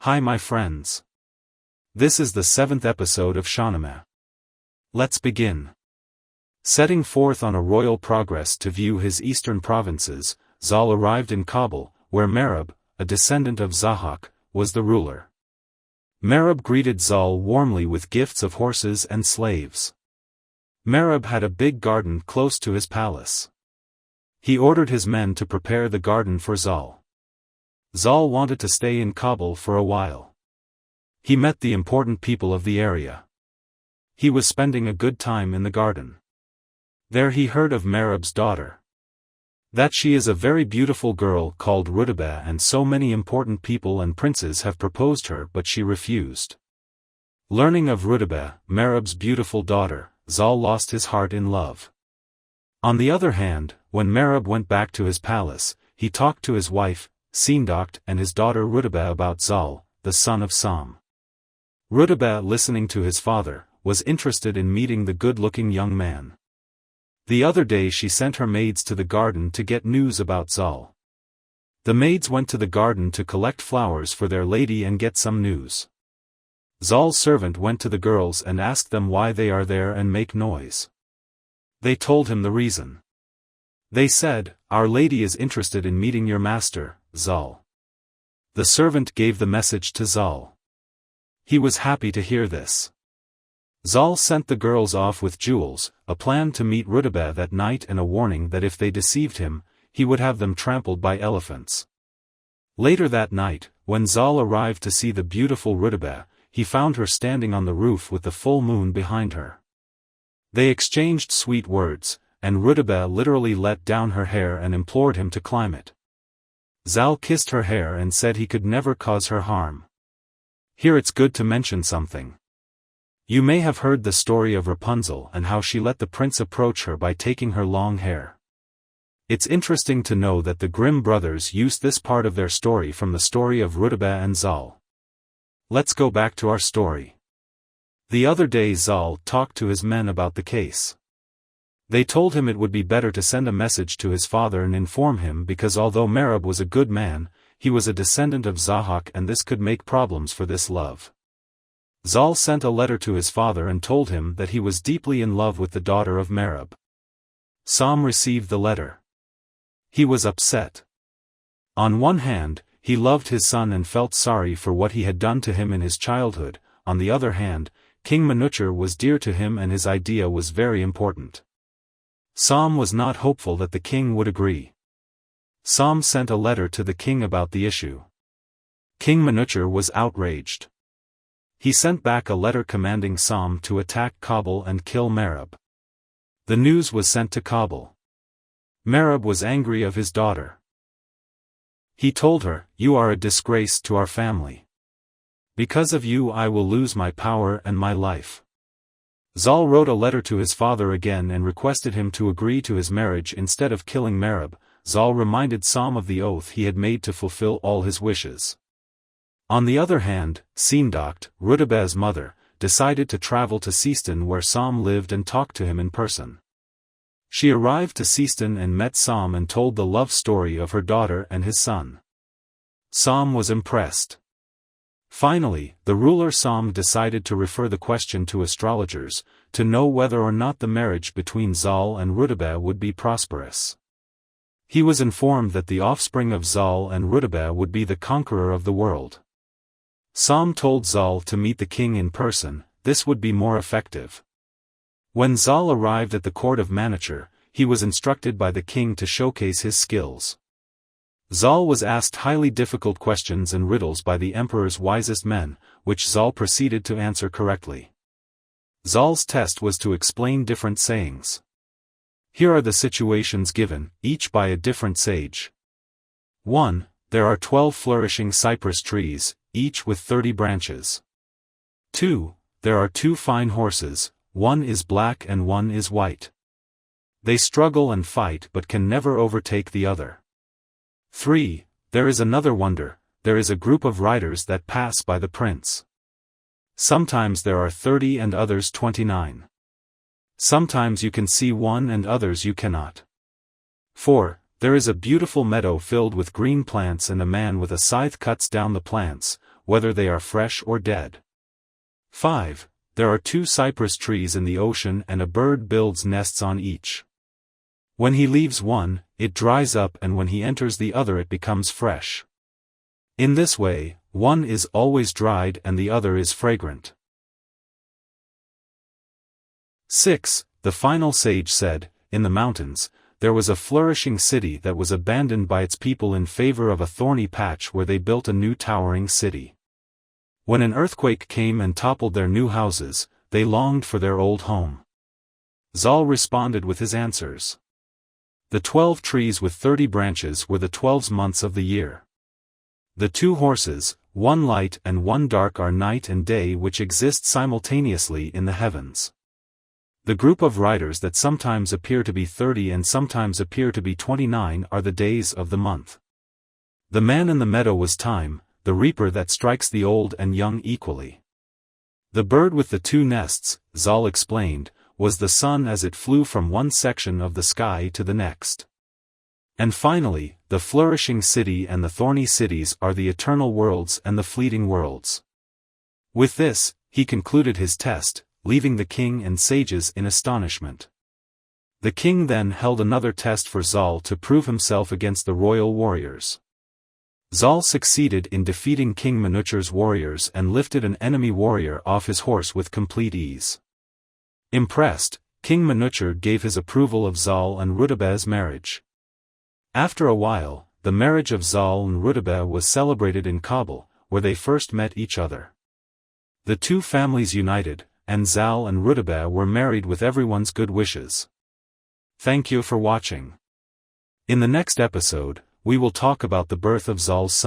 Hi my friends. This is the 7th episode of Shahnameh. Let's begin. Setting forth on a royal progress to view his eastern provinces, Zaal arrived in Kabul, where Merab, a descendant of Zahak, was the ruler. Merab greeted Zaal warmly with gifts of horses and slaves. Merab had a big garden close to his palace. He ordered his men to prepare the garden for Zaal. Zaal wanted to stay in Kabul for a while. He met the important people of the area. He was spending a good time in the garden. There he heard of Merab's daughter. That she is a very beautiful girl called Roodabeh, and so many important people and princes have proposed her, but she refused. Learning of Roodabeh, Merab's beautiful daughter, Zaal lost his heart in love. On the other hand, when Merab went back to his palace, he talked to his wife, Zaal, and his daughter Roodabeh about Zaal, the son of Sam. Roodabeh, listening to his father, was interested in meeting the good-looking young man. The other day she sent her maids to the garden to get news about Zaal. The maids went to the garden to collect flowers for their lady and get some news. Zaal's servant went to the girls and asked them why they are there and make noise. They told him the reason. They said, "Our lady is interested in meeting your master, Zaal." The servant gave the message to Zaal. He was happy to hear this. Zaal sent the girls off with jewels, a plan to meet Roodabeh that night, and a warning that if they deceived him, he would have them trampled by elephants. Later that night, when Zaal arrived to see the beautiful Roodabeh, he found her standing on the roof with the full moon behind her. They exchanged sweet words, and Roodabeh literally let down her hair and implored him to climb it. Zaal kissed her hair and said he could never cause her harm. Here it's good to mention something. You may have heard the story of Rapunzel and how she let the prince approach her by taking her long hair. It's interesting to know that the Grimm brothers used this part of their story from the story of Roodabeh and Zaal. Let's go back to our story. The other day Zaal talked to his men about the case. They told him it would be better to send a message to his father and inform him, because although Merab was a good man, he was a descendant of Zahak, and this could make problems for this love. Zaal sent a letter to his father and told him that he was deeply in love with the daughter of Merab. Sam received the letter. He was upset. On one hand, he loved his son and felt sorry for what he had done to him in his childhood. On the other hand, King Manucher was dear to him and his idea was very important. Sam was not hopeful that the king would agree. Sam sent a letter to the king about the issue. King Manucher was outraged. He sent back a letter commanding Sam to attack Kabul and kill Merab. The news was sent to Kabul. Merab was angry of his daughter. He told her, "You are a disgrace to our family. Because of you I will lose my power and my life." Zaal wrote a letter to his father again and requested him to agree to his marriage instead of killing Merab. Zaal reminded Sam of the oath he had made to fulfill all his wishes. On the other hand, Zaal, Roodabeh's mother, decided to travel to Seistan where Sam lived and talk to him in person. She arrived to Seistan and met Sam and told the love story of her daughter and his son. Sam was impressed. Finally, the ruler Sam decided to refer the question to astrologers, to know whether or not the marriage between Zaal and Roodabeh would be prosperous. He was informed that the offspring of Zaal and Roodabeh would be the conqueror of the world. Sam told Zaal to meet the king in person, this would be more effective. When Zaal arrived at the court of Manucher, he was instructed by the king to showcase his skills. Zaal was asked highly difficult questions and riddles by the emperor's wisest men, which Zaal proceeded to answer correctly. Zaal's test was to explain different sayings. Here are the situations given, each by a different sage. 1. There are 12 flourishing cypress trees, each with 30 branches. 2. There are 2 fine horses, one is black and one is white. They struggle and fight but can never overtake the other. 3. There is another wonder, there is a group of riders that pass by the prince. Sometimes there are 30 and others 29. Sometimes you can see one and others you cannot. 4. There is a beautiful meadow filled with green plants and a man with a scythe cuts down the plants, whether they are fresh or dead. 5. There are 2 cypress trees in the ocean and a bird builds nests on each. When he leaves one, it dries up, and when he enters the other it becomes fresh. In this way, one is always dried and the other is fragrant. 6. The final sage said, "In the mountains, there was a flourishing city that was abandoned by its people in favor of a thorny patch where they built a new towering city. When an earthquake came and toppled their new houses, they longed for their old home." Zaal responded with his answers. The 12 trees with 30 branches were the 12 months of the year. The 2 horses, one light and one dark, are night and day, which exist simultaneously in the heavens. The group of riders that sometimes appear to be 30 and sometimes appear to be 29 are the days of the month. The man in the meadow was time, the reaper that strikes the old and young equally. The bird with the 2 nests, Zaal explained, was the sun as it flew from one section of the sky to the next. And finally, the flourishing city and the thorny cities are the eternal worlds and the fleeting worlds. With this, he concluded his test, leaving the king and sages in astonishment. The king then held another test for Zaal to prove himself against the royal warriors. Zaal succeeded in defeating King Manucher's warriors and lifted an enemy warrior off his horse with complete ease. Impressed, King Manucher gave his approval of Zaal and Roodabeh's marriage. After a while, the marriage of Zaal and Roodabeh was celebrated in Kabul, where they first met each other. The 2 families united, and Zaal and Roodabeh were married with everyone's good wishes. Thank you for watching. In the next episode, we will talk about the birth of Zaal's son.